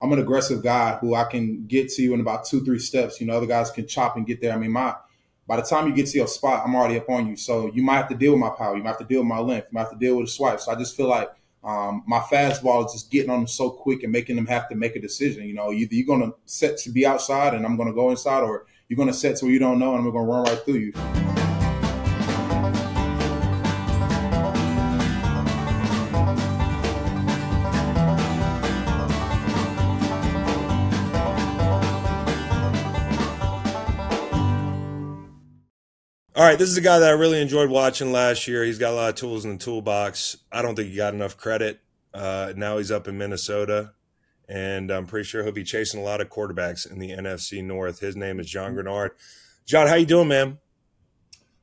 I'm an aggressive guy who I can get to you in about 2, 3 steps. Other guys can chop and get there. I mean, by the time you get to your spot, I'm already up on you. So you might have to deal with my power. You might have to deal with my length. You might have to deal with a swipe. So I just feel like my fastball is just getting on them so quick and making them have to make a decision. Either you're going to set to be outside and I'm going to go inside, or you're going to set to where you don't know and I'm going to run right through you. All right, this is a guy that I really enjoyed watching last year. He's got a lot of tools in the toolbox. I don't think he got enough credit. Now he's up in Minnesota, and I'm pretty sure he'll be chasing a lot of quarterbacks in the NFC North. His name is John Greenard. John, how you doing, man?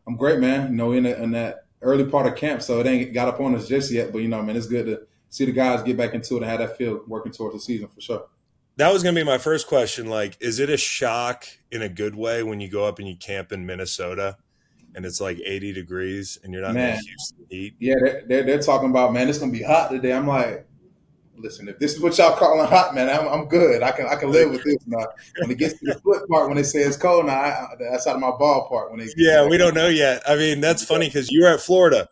I'm great, man. In that early part of camp, so it ain't got up on us just yet. But man, it's good to see the guys get back into it and have that feel working towards the season for sure. That was going to be my first question. Like, is it a shock in a good way when you go up and you camp in Minnesota and it's like 80 degrees and you're not in the Houston heat? Yeah, they're talking about, man, it's going to be hot today. I'm like, listen, if this is what y'all calling hot, man, I'm good. I can live with this now. When it gets to the flip part, when they say it's cold, now that's out of my ballpark. We don't know yet. I mean, that's funny because you were at Florida.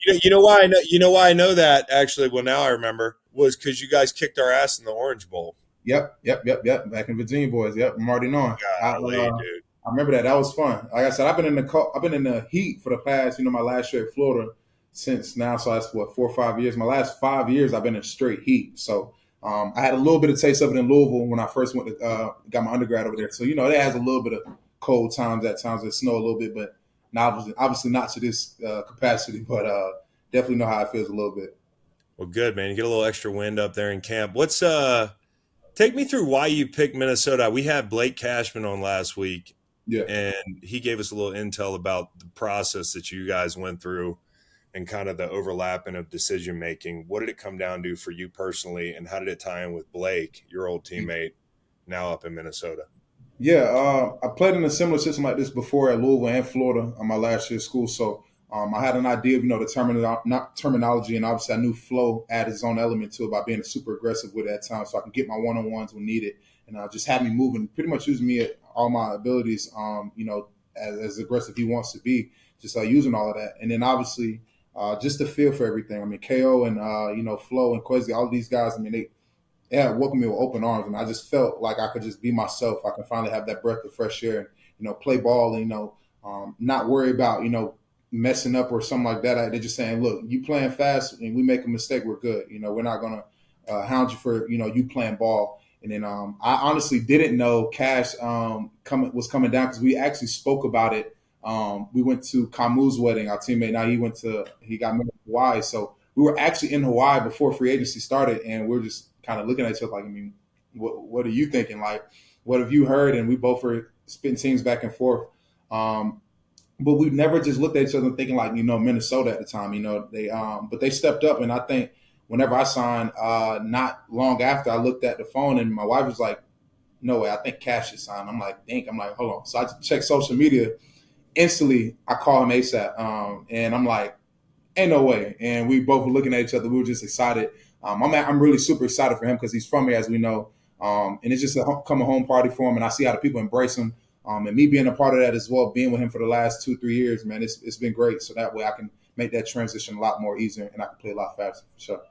You know why I know. You know why I know that actually. Well, now I remember was because you guys kicked our ass in the Orange Bowl. Yep. Back in Virginia, boys. Yep, I'm already knowing. Dude. I remember that. That was fun. Like I said, I've been in the heat for the past, my last year at Florida since now. So that's 4 or 5 years. My last 5 years, I've been in straight heat. So I had a little bit of taste of it in Louisville when I first went to got my undergrad over there. So it has a little bit of cold times at times. It snow a little bit, but obviously not to this capacity. But definitely know how it feels a little bit. Well, good, man. You get a little extra wind up there in camp. What's take me through why you picked Minnesota. We had Blake Cashman on last week. Yeah. And he gave us a little intel about the process that you guys went through and kind of the overlapping of decision making. What did it come down to for you personally, and how did it tie in with Blake, your old teammate, now up in Minnesota? Yeah, I played in a similar system like this before at Louisville and Florida on my last year of school. So I had an idea of, the terminology, and obviously I knew flow added its own element to it by being super aggressive with it at times, so I can get my one-on-ones when needed, and just have me moving, pretty much using me at all my abilities, as aggressive he wants to be, just using all of that. And then obviously just the feel for everything. I mean, KO and, Flo and Kwesi, all of these guys, I mean, they had welcomed me with open arms, and I just felt like I could just be myself. I can finally have that breath of fresh air and, play ball and, not worry about, messing up or something like that. They're just saying, look, you playing fast and we make a mistake, we're good. We're not going to hound you for, you playing ball. And then I honestly didn't know Cash was coming down because we actually spoke about it. We went to Kamu's wedding, our teammate. Now he got married in Hawaii. So we were actually in Hawaii before free agency started, and we are just kind of looking at each other like, I mean, what are you thinking? Like, what have you heard? And we both were spitting teams back and forth. But we never just looked at each other thinking like, Minnesota at the time, but they stepped up. And I think whenever I signed, not long after, I looked at the phone and my wife was like, no way, I think Cash is signed. I'm like, dang. I'm like, hold on. So I checked social media. Instantly, I call him ASAP. And I'm like, ain't no way. And we both were looking at each other. We were just excited. I'm really super excited for him because he's from here, as we know. And it's just a home party for him. And I see how the people embrace him. And me being a part of that as well, being with him for the last 2-3 years, man, it's been great. So that way I can make that transition a lot more easier and I can play a lot faster for sure.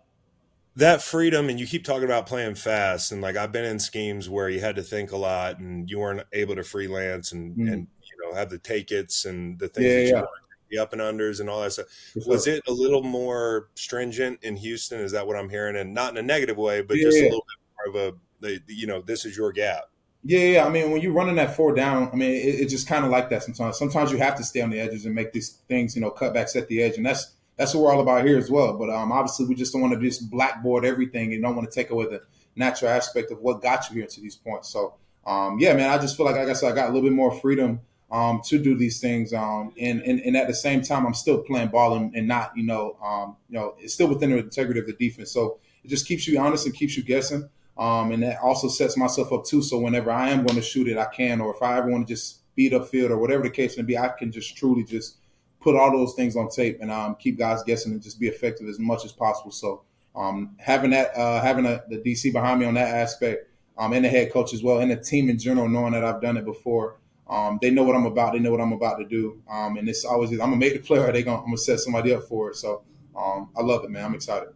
That freedom, and you keep talking about playing fast, and like I've been in schemes where you had to think a lot and you weren't able to freelance and have the take-its and the things you want, the up and unders and all that stuff. Sure. Was it a little more stringent in Houston? Is that what I'm hearing? And not in a negative way, but just a little bit more of this is your gap. Yeah. I mean, when you're running that 4 down, I mean, it's just kind of like that sometimes. Sometimes you have to stay on the edges and make these things, cutbacks at the edge. And that's what we're all about here as well. But obviously, we just don't want to just blackboard everything and don't want to take away the natural aspect of what got you here to these points. So, man, I just feel like I said, I got a little bit more freedom to do these things. And at the same time, I'm still playing ball and not, it's still within the integrity of the defense. So it just keeps you honest and keeps you guessing. And that also sets myself up too. So whenever I am going to shoot it, I can, or if I ever want to just speed up field or whatever the case may be, I can just truly just put all those things on tape and keep guys guessing and just be effective as much as possible. So having the DC behind me on that aspect and the head coach as well, and the team in general, knowing that I've done it before. They know what I'm about. They know what I'm about to do. And it's always, I'm gonna make the play, or I'm gonna set somebody up for it. So I love it, man. I'm excited.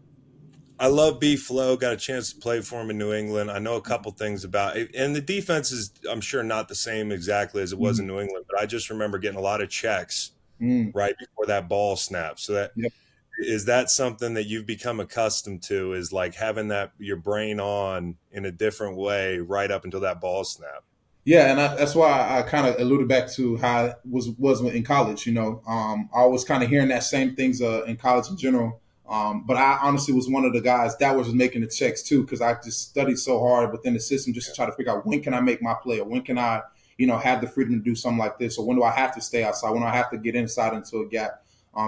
I love B Flow. Got a chance to play for him in New England. I know a couple things about it. And the defense is, I'm sure, not the same exactly as it was in New England, but I just remember getting a lot of checks right before that ball snap. So that Yep. is that something that you've become accustomed to, is like having that your brain on in a different way right up until that ball snap. Yeah, and that's why I kind of alluded back to how it was in college. I was kind of hearing that same things in college in general. But I honestly was one of the guys that was making the checks too, because I just studied so hard within the system just to try to figure out when can I make my play, or when can I, have the freedom to do something like this, or when do I have to stay outside, when do I have to get inside into a gap.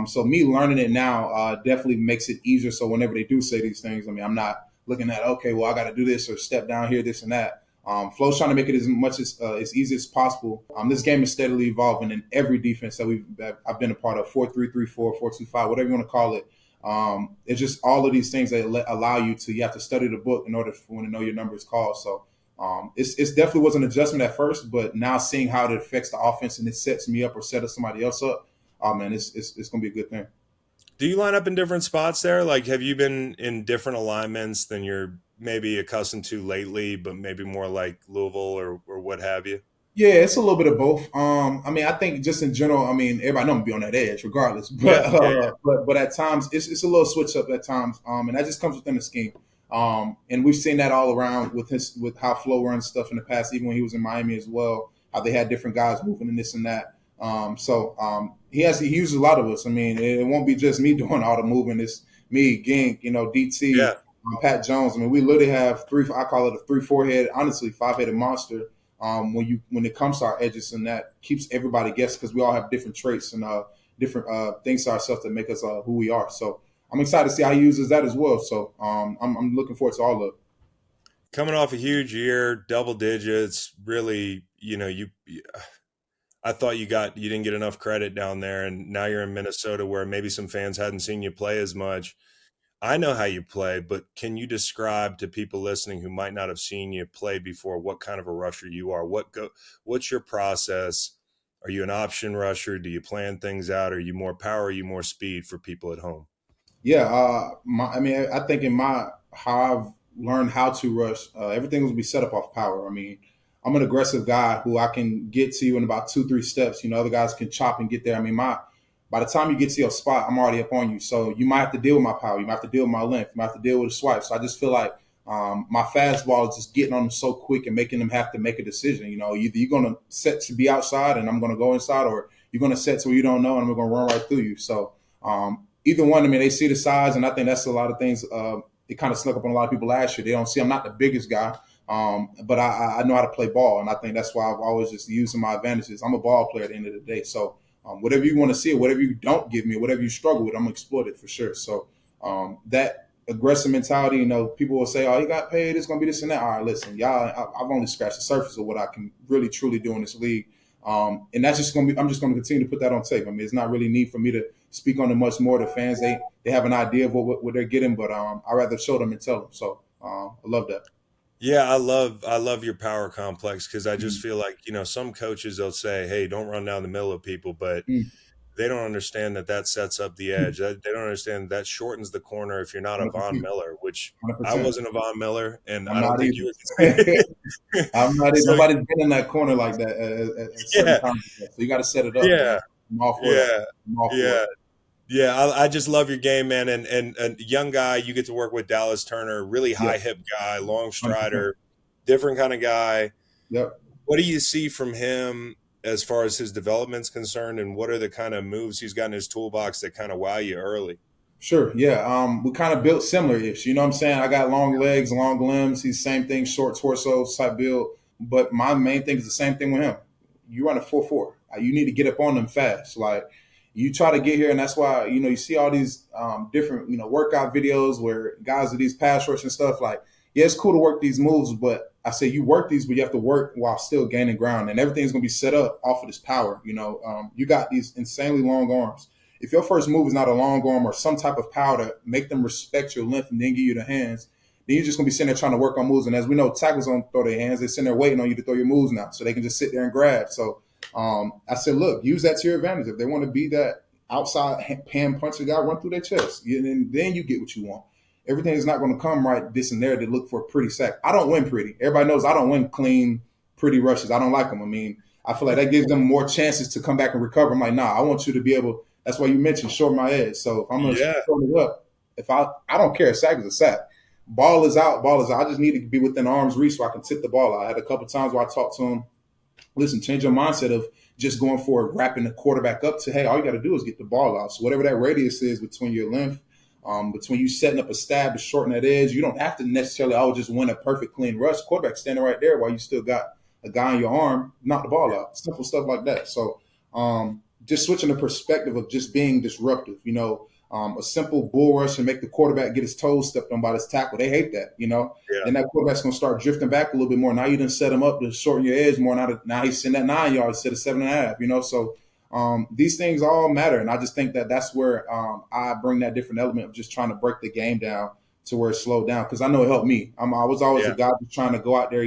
So me learning it now definitely makes it easier. So whenever they do say these things, I mean, I'm not looking at, okay, well, I got to do this or step down here, this and that. Flo's trying to make it as much as easy as possible. This game is steadily evolving in every defense that I've been a part of, 4-3-3-4, 4-2-5, whatever you want to call it. It's just all of these things that allow you have to study the book in order to know your number is called. So it's definitely was an adjustment at first, but now seeing how it affects the offense and it sets me up or set somebody else up, man, it's going to be a good thing. Do you line up in different spots there? Like, have you been in different alignments than you're maybe accustomed to lately, but maybe more like Louisville or what have you? Yeah, it's a little bit of both. I mean, I think just in general, I mean, everybody know I'm gonna be on that edge regardless. But but at times it's a little switch up at times. And that just comes within the scheme. And we've seen that all around with how Flo runs stuff in the past, even when he was in Miami as well, how they had different guys moving and this and that. He uses a lot of us. I mean, it won't be just me doing all the moving. It's me, Gink, DT, Pat Jones. I mean, we literally have I call it a 3-4 head, honestly, 5-headed monster. When it comes to our edges, and that keeps everybody guessing because we all have different traits and different things to ourselves that make us who we are. So I'm excited to see how he uses that as well. So I'm looking forward to all of it. Coming off a huge year, double digits, really, I thought you didn't get enough credit down there, and now you're in Minnesota where maybe some fans hadn't seen you play as much. I know how you play, but can you describe to people listening who might not have seen you play before what kind of a rusher you are? What's your process? Are you an option rusher? Do you plan things out? Are you more power? Are you more speed for people at home? Yeah, I think how I've learned how to rush, everything will be set up off power. I mean, I'm an aggressive guy who I can get to you in about 2-3 steps. Other guys can chop and get there. I mean, by the time you get to your spot, I'm already up on you. So you might have to deal with my power. You might have to deal with my length. You might have to deal with the swipe. So I just feel like my fastball is just getting on them so quick and making them have to make a decision. Either you're going to set to be outside and I'm going to go inside, or you're going to set to where you don't know and I'm going to run right through you. So either one, I mean, they see the size, and I think that's a lot of things. It kind of snuck up on a lot of people last year. They don't see I'm not the biggest guy, but I know how to play ball, and I think that's why I've always just using my advantages. I'm a ball player at the end of the day. So whatever you want to see, or whatever you don't give me, or whatever you struggle with, I'm going to exploit it for sure. So that aggressive mentality, people will say, oh, you got paid, it's going to be this and that. All right, listen, y'all, I've only scratched the surface of what I can really, truly do in this league. And that's just going to be, I'm just going to continue to put that on tape. I mean, it's not really need for me to speak on it much more. The fans, they have an idea of what they're getting, but I'd rather show them and tell them. So I love that. Yeah, I love your power complex, because I just feel like, some coaches, they'll say, hey, don't run down the middle of people, but they don't understand that sets up the edge. They don't understand that shortens the corner if you're not a 100%. Von Miller, which 100%. I wasn't a Von Miller, and I'm I don't think either. you would. I'm not. So, nobody's been in that corner like that at certain times. So you got to set it up. Yeah. Man. I'm all for that. I'm all for it. Yeah, I just love your game, man. And a young guy, you get to work with Dallas Turner, really high hip guy, long strider, 100%. Different kind of guy. Yep. What do you see from him as far as his development's concerned, and what are the kind of moves he's got in his toolbox that kind of wow you early? Sure. Yeah. We kind of built similar-ish. You know what I'm saying? I got long legs, long limbs. He's same thing, short torso type build. But my main thing is the same thing with him. You run a 4.4. You need to get up on them fast. Like, you try to get here, and that's why, you see all these different, workout videos where guys do these pass rush and stuff. Like, yeah, it's cool to work these moves, but I say you work these, but you have to work while still gaining ground, and everything's going to be set up off of this power. You got these insanely long arms. If your first move is not a long arm or some type of power to make them respect your length and then give you the hands, then you're just going to be sitting there trying to work on moves. And as we know, tackles don't throw their hands. They're sitting there waiting on you to throw your moves now, so they can just sit there and grab. So I said, look, use that to your advantage. If they want to be that outside hand puncher guy, run through their chest. And then you get what you want. Everything is not going to come right this and there to look for a pretty sack. I don't win pretty. Everybody knows I don't win clean, pretty rushes. I don't like them. I mean, I feel like that gives them more chances to come back and recover. I'm like, nah, I want you to be able – that's why you mentioned shorten my edge. So if I'm going to shorten it up, if I don't care. A sack is a sack. Ball is out. I just need to be within arm's reach so I can tip the ball out. I had a couple times where I talked to him, listen, change your mindset of just going for it, wrapping the quarterback up to, hey, all you got to do is get the ball out. So whatever that radius is between your length, between you setting up a stab to shorten that edge, you don't have to necessarily just win a perfect clean rush. Quarterback standing right there while you still got a guy on your arm, knock the ball out. Simple stuff like that. So just switching the perspective of just being disruptive, a simple bull rush and make the quarterback get his toes stepped on by this tackle. They hate that, And that quarterback's going to start drifting back a little bit more. Now you done set him up to shorten your edge more. Now he's sitting at 9 yards instead of 7.5, So these things all matter. And I just think that that's where I bring that different element of just trying to break the game down to where it's slowed down. Because I know it helped me. I was always a guy just trying to go out there,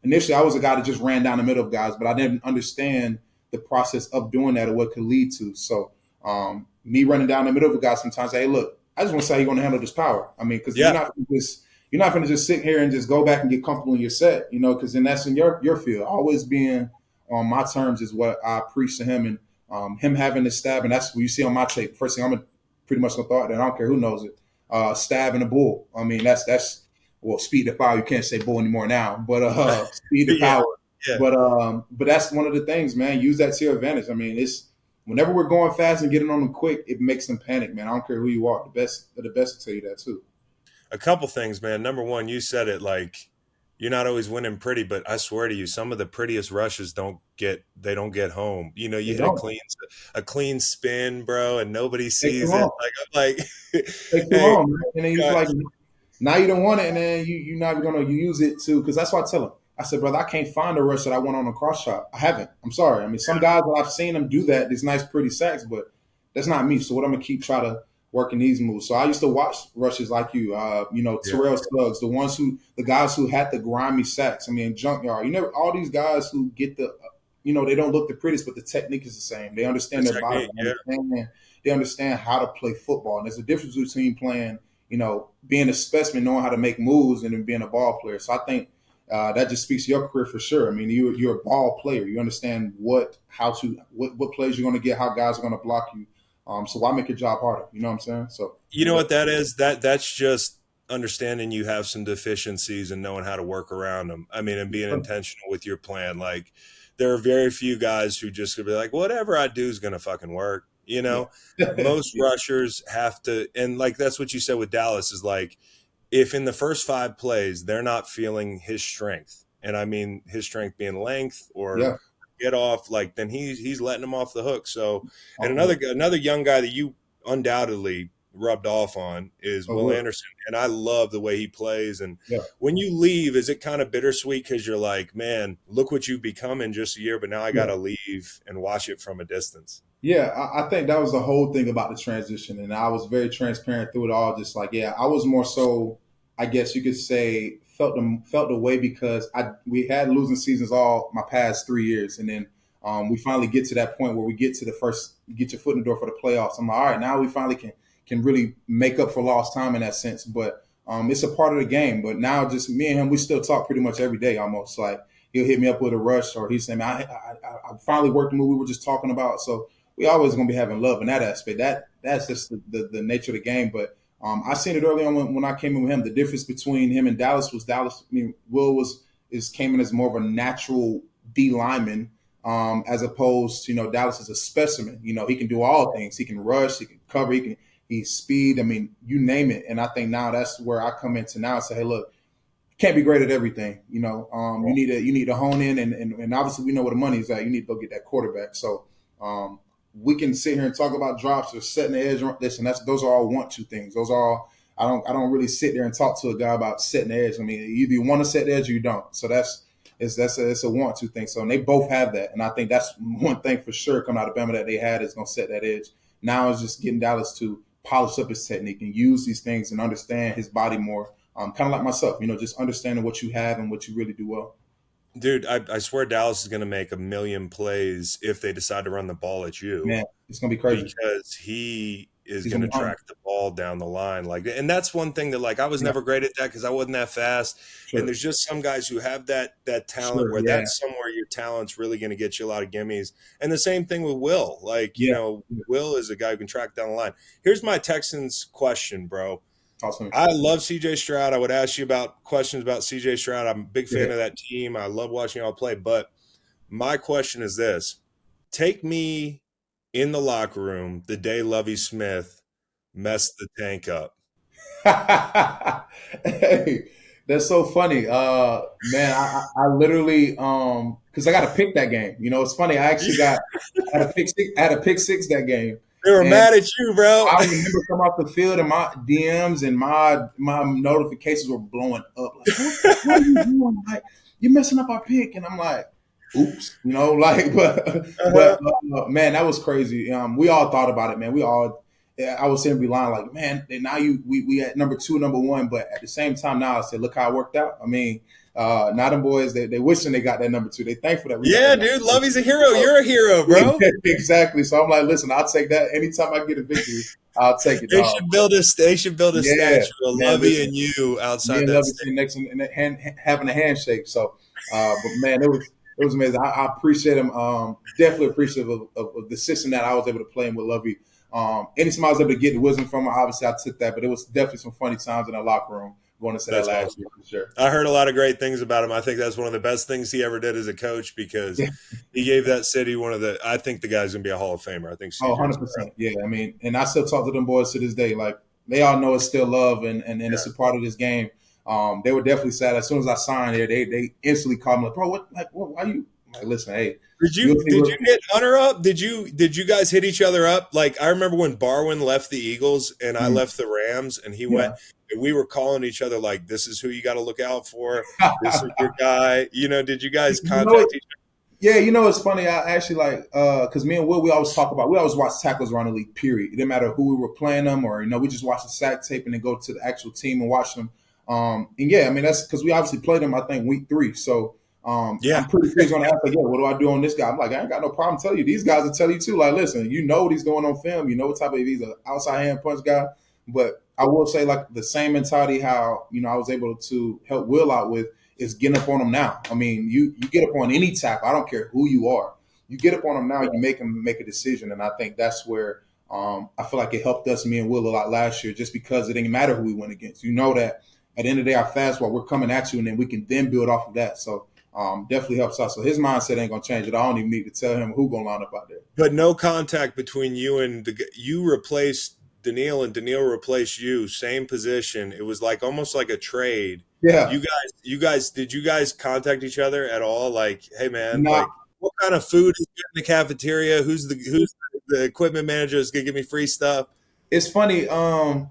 Initially, I was a guy that just ran down the middle of guys, but I didn't understand the process of doing that or what could lead to. So me running down the middle of a guy sometimes, hey, look, I just want to see how you're going to handle this power. I mean, because you're not going to just sit here and just go back and get comfortable in your set, because then that's in your field. Always being on my terms is what I preach to him, and him having the stab, and that's what you see on my tape. First thing I'm pretty much going to throw out there, I don't care who knows it, stabbing a bull. I mean, that's well, speed to power. You can't say bull anymore now, but speed to power. Yeah. But that's one of the things, man. Use that to your advantage. I mean, it's whenever we're going fast and getting on them quick, it makes them panic, man. I don't care who you are. The best will tell you that too. A couple things, man. Number one, you said it like you're not always winning pretty, but I swear to you, some of the prettiest rushes don't get home. You hit a clean spin, bro, and nobody sees it. Like take too long, man. And then he's like, now you don't want it, and then you're not going to use it too. Because that's why I tell him. I said, brother, I can't find a rush that I went on a cross shot. I haven't. I'm sorry. I mean, some guys that I've seen them do that, these nice, pretty sacks, but that's not me. So what I'm going to try to work in these moves. So I used to watch rushes like you, Terrell Suggs, the guys who had the grimy sacks. I mean, Junkyard, all these guys who get the, they don't look the prettiest, but the technique is the same. They understand their body. They understand how to play football. And there's a difference between playing, being a specimen, knowing how to make moves, and then being a ball player. So I think, that just speaks to your career for sure. I mean, you're a ball player. You understand what plays you're going to get, how guys are going to block you. So why make your job harder? You know what I'm saying? So you know what that is? That's just understanding you have some deficiencies and knowing how to work around them. I mean, and being intentional with your plan. Like there are very few guys who just could be like, whatever I do is going to fucking work. Most rushers have to, and like that's what you said with Dallas is like, if in the first 5 plays they're not feeling his strength, and I mean his strength being length or get off, like then he's letting them off the hook. So, and another young guy that you undoubtedly rubbed off on is Will Anderson, and I love the way he plays. And when you leave, is it kind of bittersweet because you're like, man, look what you've become in just a year, but now I got to leave and watch it from a distance. Yeah, I think that was the whole thing about the transition, and I was very transparent through it all. Just like, I was more so, I guess you could say, felt the way because we had losing seasons all my past 3 years, and then we finally get to that point where we get to get your foot in the door for the playoffs. I'm like, all right, now we finally can really make up for lost time in that sense. But it's a part of the game. But now just me and him, we still talk pretty much every day almost. Like he'll hit me up with a rush, or he's saying, man, I finally worked the move we were just talking about. So we always going to be having love in that aspect. That's just the nature of the game. But I seen it early on when I came in with him. The difference between him and Dallas. I mean, Will came in as more of a natural D lineman, as opposed to, Dallas is a specimen. He can do all things. He can rush, he can cover, he's speed. I mean, you name it. And I think now that's where I come into now and say, hey, look, you can't be great at everything. You need to hone in, and obviously we know where the money is at. You need to go get that quarterback. So we can sit here and talk about drops or setting the edge on this, and those are all want to things. Those are all I don't really sit there and talk to a guy about setting the edge. I mean, either you want to set the edge or you don't. So it's a want to thing. So and they both have that, and I think that's one thing for sure coming out of Bama that they had is going to set that edge. Now it's just getting Dallas to polish up his technique and use these things and understand his body more kind of like myself, just understanding what you have and what you really do well. Dude, I swear Dallas is going to make a million plays if they decide to run the ball at you, Man, it's gonna be crazy because he is he's going gonna to be hunting. track the ball down the line. And that's one thing that, like, I was Yeah, never great at that because I wasn't that fast. And sure, there's just some guys who have that talent sure, where yeah, that's somewhere your talent's really going to get you a lot of gimmies. And the same thing with Will. Like, yeah. Will is a guy who can track down the line. Here's my Texans question, bro. Awesome. I love CJ Stroud. I would ask you about questions about CJ Stroud. I'm a big fan Yeah. of that team. I love watching y'all play. But my question is this: take me in the locker room the day Lovie Smith messed the tank up. Hey, that's so funny. Man, I literally because I got to pick that game. It's funny. I had a pick six. I had a pick six that game, They were and mad at you, bro. I remember coming off the field and my DMs and my notifications were blowing up. Like, what are you doing? Like, you're messing up our pick, and I'm like, oops, but Uh-huh. man, that was crazy. We all thought about it, man. We all. Yeah, I was saying be lying like, man. Now we at number two, number one, but at the same time now I said, look how it worked out. I mean, now them boys they wishing they got that number two. They thankful that we got Yeah, that number dude. two. Lovey's a hero. So, You're a hero, bro. exactly. So I'm like, listen, I'll take that. Anytime I get a victory, I'll take it, They dog. should build a Yeah, statue of man. Lovey Listen, and you me outside and that Lovey stadium. sitting next to him and having a handshake. So, but man, it was amazing. I appreciate him. Definitely appreciative of the system that I was able to play in with Lovey. Anytime I was able to get the wisdom from him, obviously I took that. But it was definitely some funny times in the locker room going into that That's last awesome. year for sure. I heard a lot of great things about him. I think that's one of the best things he ever did as a coach, because Yeah. he gave that city I think the guy's going to be a Hall of Famer. I think Oh, CJ's 100%. Yeah, I mean, and I still talk to them boys to this day. Like, they all know it's still love and it's a part of this game. They were definitely sad. As soon as I signed there, they instantly called me like, bro, why you? I'm like, listen, hey, you'll see Did what. you hit Hunter up? Did you guys hit each other up? Like, I remember when Barwin left the Eagles and I Mm, left the Rams, and he went, yeah. and we were calling each other like, "This is who you got to look out for. This is your guy." Did you guys You know, contact each yeah, it's funny. I actually like because me and Will, we always watch tackles around the league. Period. It didn't matter who we were playing them, or we just watch the sack tape and then go to the actual team and watch them. And yeah, I mean that's because we obviously played them. I think week 3. So Yeah. I'm pretty sure he's gonna ask like, yeah, what do I do on this guy? I'm like, I ain't got no problem telling you. These guys will tell you too. Like, listen, you know what he's doing on film. You know what type of he's an outside hand punch guy. But I will say like the same mentality how I was able to help Will out with is getting up on him now. I mean, you get up on any tackle. I don't care who you are. You get up on him now. You make him make a decision, and I think that's where I feel like it helped us, me and Will, a lot last year, just because it didn't matter who we went against. You know that at the end of the day, our fastball, we're coming at you, and then we can then build off of that. So definitely helps us. So his mindset ain't gonna change it. I don't even need to tell him who gonna line up out there. But no contact between you and you replaced Daniil, and Daniil replaced you, same position. It was like almost like a trade. Yeah, Did you guys contact each other at all? Like, hey man, nah, like, what kind of food is good in the cafeteria? Who's the equipment manager that's gonna give me free stuff? it's funny. I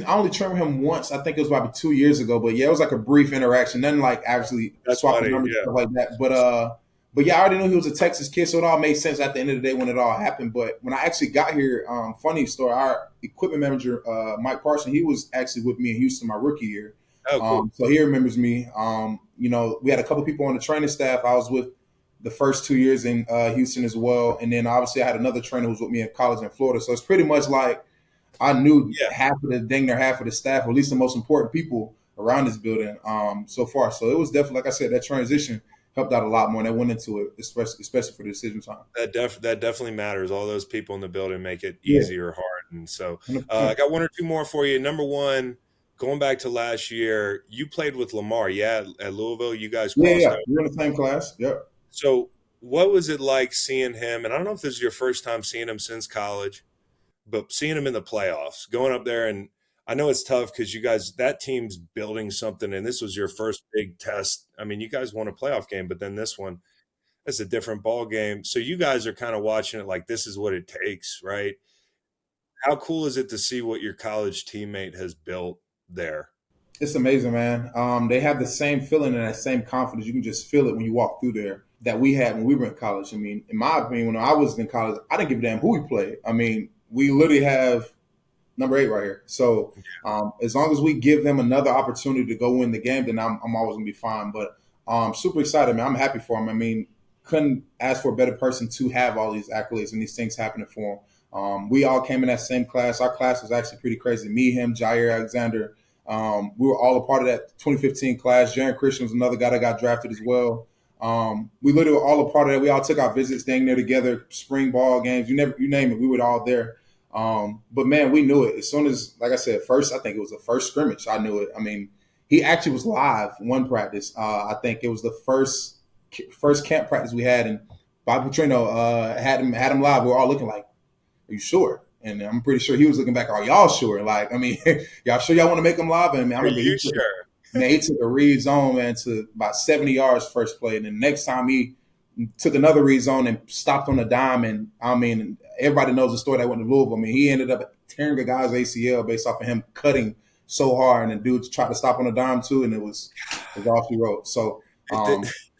only trained with him once. I think it was about 2 years ago. But yeah, it was like a brief interaction. Nothing like actually That's swapping funny. numbers Yeah. stuff like that. But yeah, I already knew he was a Texas kid, so it all made sense at the end of the day when it all happened. But when I actually got here, funny story. Our equipment manager, Mike Parson, he was actually with me in Houston my rookie year. Oh, cool. So he remembers me. We had a couple people on the training staff. I was with the first 2 years in Houston as well, and then obviously I had another trainer who was with me in college in Florida. So it's pretty much like I knew Yeah. half of the staff, or at least the most important people around this building so far. So it was definitely, like I said, that transition helped out a lot more, and I went into it, especially for the decision time. That definitely matters. All those people in the building make it Yeah, easy or hard. And so I 100%. got one or two more for you. Number one, going back to last year, you played with Lamar. Yeah, at Louisville, you guys Yeah, crossed yeah. over. We're in the same class. Yep. So what was it like seeing him? And I don't know if this is your first time seeing him since college, but seeing him in the playoffs, going up there, and I know it's tough because you guys, that team's building something, and this was your first big test. I mean, you guys won a playoff game, but then this one, it's a different ball game. So you guys are kind of watching it like this is what it takes, right? How cool is it to see what your college teammate has built there? It's amazing, man. They have the same feeling and that same confidence. You can just feel it when you walk through there that we had when we were in college. I mean, in my opinion, when I was in college, I didn't give a damn who we played. I mean, we literally have Number 8 right here. So as long as we give him another opportunity to go win the game, then I'm always gonna be fine. But super excited, man. I'm happy for him. I mean, couldn't ask for a better person to have all these accolades and these things happening for him. We all came in that same class. Our class was actually pretty crazy. Me, him, Jair Alexander. We were all a part of that 2015 class. Jaron Christian was another guy that got drafted as well. We literally were all a part of that. We all took our visits, staying there together, spring ball games. You name it, we were all there. But man, we knew it as soon as, like I said, first, I think it was the first scrimmage. I knew it. I mean, he actually was live one practice. I think it was the first camp practice we had, and Bob Petrino had him live. We were all looking like, "Are you sure?" And I'm pretty sure he was looking back. Are y'all sure? Like, I mean, y'all sure y'all want to make him live? And I remember he took a read zone, man, to about 70 yards first play, and then next time he took another read zone and stopped on a dime. And I mean, everybody knows the story that went to Louisville. I mean, he ended up tearing a guy's ACL based off of him cutting so hard, and the dude tried to stop on a dime too, and it was all she wrote. So,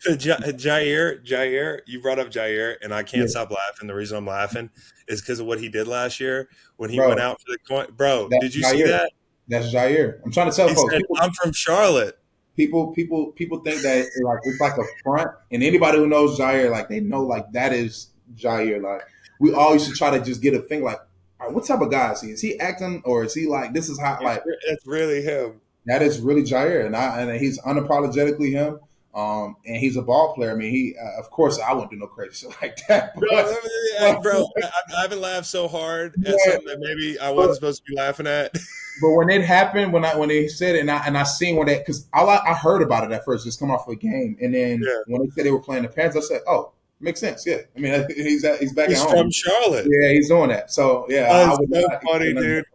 Jair, you brought up Jair, and I can't stop laughing. The reason I'm laughing is because of what he did last year when he went out for the coin. Bro, did you see that? That's Jair. I'm trying to tell folks. I'm from Charlotte. People think that like it's like a front, and anybody who knows Jair, like they know like that is Jair. Like we all used to try to just get a thing like, all right, what type of guy is he? Is he acting, or is he like this is how like it's really him? That is really Jair, and he's unapologetically him. And he's a ball player. I mean, he of course I wouldn't do no crazy shit like that. Bro, I haven't laughed so hard at something that maybe I wasn't supposed to be laughing at. But when it happened, when they said it, and I seen when that, because I heard about it at first, just coming off of a game, and then when they said they were playing the Panthers, I said, "Oh, makes sense." Yeah, I mean, he's back at home. He's from Charlotte. Yeah, he's doing that. So yeah, that's so funny, dude.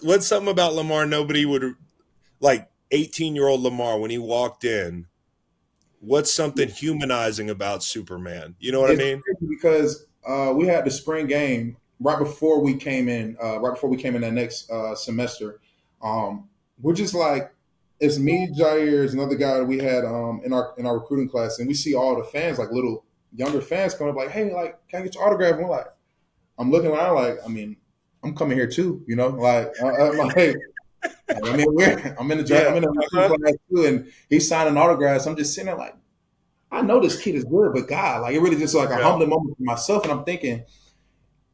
What's something about Lamar nobody would like? 18-year-old Lamar when he walked in. What's something humanizing about Superman? You know what I mean? Because we had the spring game right before we came in. That next semester, we're just like, it's me, Jair, is another guy that we had in our recruiting class, and we see all the fans, like little younger fans, coming up like, "Hey, like, can I get your autograph?" And we're like, I'm looking around like, I mean, I'm coming here too, you know, like, I'm like. I mean, I'm in the draft. I'm in the class too, and he's signing autographs. I'm just sitting there like, I know this kid is good, but God, like it really just like a humbling moment for myself. And I'm thinking,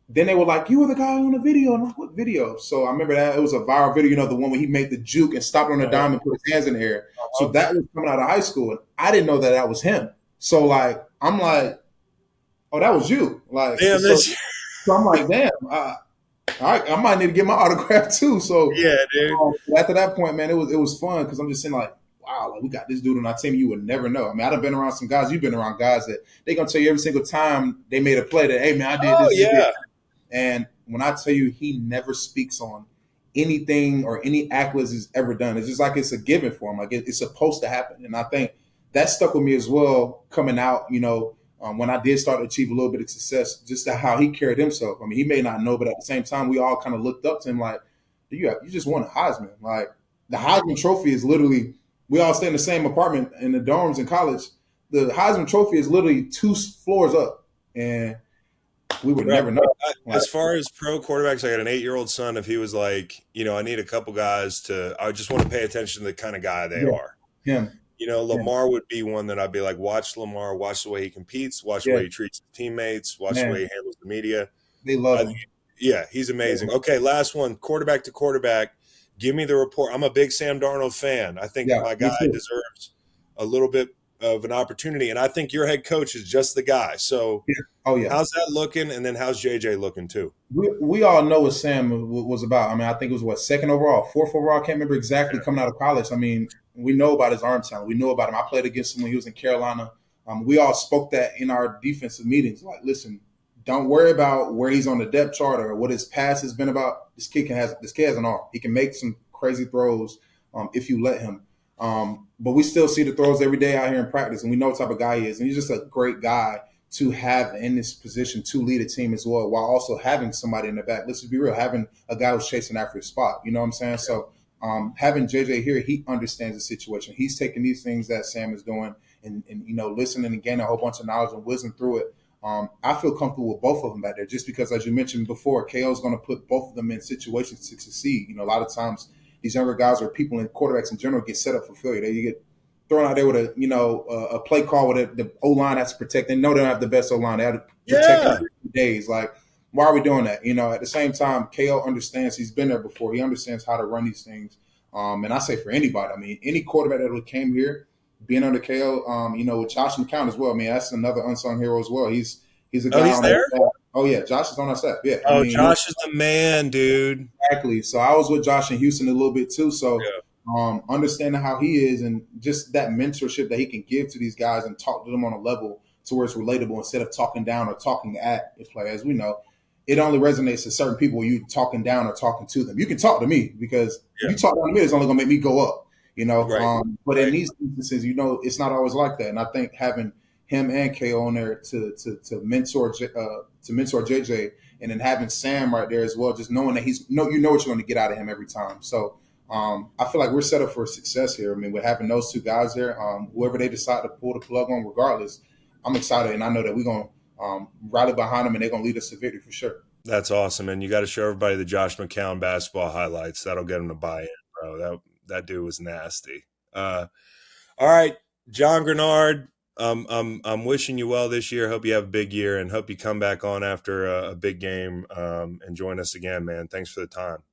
then they were like, "You were the guy on the video," and I'm like, "What video?" So I remember that it was a viral video, you know, the one where he made the juke and stopped on a dime and put his hands in the air. So that was coming out of high school, and I didn't know that was him. So like, I'm like, "Oh, that was you!" Like, so I'm like, "Damn." All right, I might need to get my autograph too. So yeah, dude. After that point, man, it was fun because I'm just saying like, wow, like we got this dude on our team. You would never know. I mean, I've been around some guys. You've been around guys that they gonna tell you every single time they made a play that, hey man, I did this. Yeah. And when I tell you, he never speaks on anything or any accolades he's ever done. It's just like it's a given for him. Like it's supposed to happen. And I think that stuck with me as well coming out. You know. When I did start to achieve a little bit of success, just how he carried himself. I mean, he may not know, but at the same time, we all kind of looked up to him like, you just won a Heisman. Like, the Heisman Trophy is literally, we all stay in the same apartment in the dorms in college. The Heisman Trophy is literally 2 floors up, and we would never know. As far as pro quarterbacks, I got an 8-year-old son. If he was like, you know, I need a couple guys I just want to pay attention to the kind of guy they are. Yeah. You know, Lamar would be one that I'd be like, watch Lamar, watch the way he competes, watch the way he treats his teammates, watch the way he handles the media. They love him. Yeah, he's amazing. Okay, last one, quarterback to quarterback. Give me the report. I'm a big Sam Darnold fan. I think my guy deserves a little bit of an opportunity, and I think your head coach is just the guy. So how's that looking, and then how's JJ looking too? We all know what Sam was about. I mean, I think it was, 2nd overall, 4th overall? I can't remember exactly coming out of college. I mean, we know about his arm talent. We know about him. I played against him when he was in Carolina. We all spoke that in our defensive meetings. Like, listen, don't worry about where he's on the depth chart or what his past has been about. This kid has an arm. He can make some crazy throws if you let him. But we still see the throws every day out here in practice, and we know what type of guy he is. And he's just a great guy to have in this position to lead a team as well, while also having somebody in the back. Let's just be real, having a guy who's chasing after his spot. You know what I'm saying? So having JJ here, he understands the situation. He's taking these things that Sam is doing and you know, listening and gaining a whole bunch of knowledge and wisdom through it. I feel comfortable with both of them back there just because, as you mentioned before, KO is going to put both of them in situations to succeed. A lot of times these younger guys or people in quarterbacks in general get set up for failure. They get thrown out there with a play call with the O-line has to protect. They know they don't have the best O-line. They have to protect them for days. Like, why are we doing that? At the same time, KO understands. He's been there before. He understands how to run these things. And I say for anybody, I mean, any quarterback that came here, being under KO, with Josh McCown as well. I mean, that's another unsung hero as well. He's a guy. Oh, he's there? Oh yeah, Josh is on our staff. Yeah. Oh, Josh is the man, dude. Exactly. So I was with Josh in Houston a little bit too. So understanding how he is and just that mentorship that he can give to these guys and talk to them on a level to where it's relatable instead of talking down or talking at a player. As we know, it only resonates to certain people when you're talking down or talking to them. You can talk to me because if you talk down to me, it's only going to make me go up. But in these instances, it's not always like that. And I think having him and KO on there to mentor JJ, and then having Sam right there as well, just knowing that what you're going to get out of him every time. So I feel like we're set up for success here. I mean, we're having those two guys there. Whoever they decide to pull the plug on, regardless, I'm excited, and I know that we're going to rally behind them, and they're going to lead us to victory for sure. That's awesome, and you got to show everybody the Josh McCown basketball highlights. That'll get them to buy in, bro. That dude was nasty. All right, John Greenard. I'm wishing you well this year. Hope you have a big year, and hope you come back on after a big game and join us again, man. Thanks for the time.